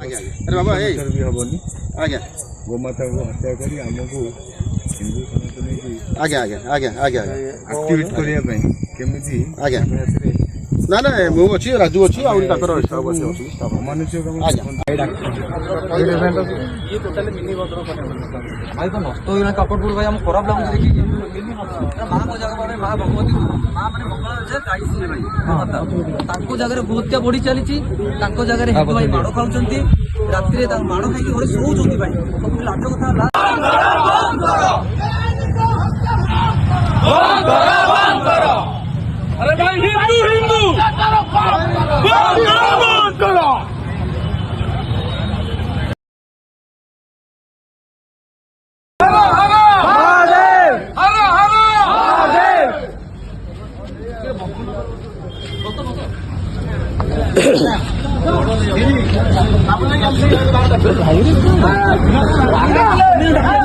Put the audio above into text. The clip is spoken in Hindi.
अरे बाबा भी हेनी आज्ञा गोमाता को हत्या कर आमको हिंदू सनातन की आज्ञा आज्ञा आज्ञा आज्ञा एक्टिवेट करने केमी आज्ञा ना ना मु अच्छी राजू अच्छी आउरी ताकर स्टाफ अच्छी अमानुष्य ये टोटली मिनी बदर भाई तो नष्ट होना कापड़पुर भाई हम खराब लागु देखि मां को जगह माने मां भगवती मां माने मंगल जे गाइस ने भाई ताको जगह बहुत बढ़ी चली ताको जगह हिंदू भाई माड़ खाउचंती रात्रि रे माड़ खाई घरे सोउचंती भाई सब लाज कथा अरे भाई हिंदू हिंदू करो आप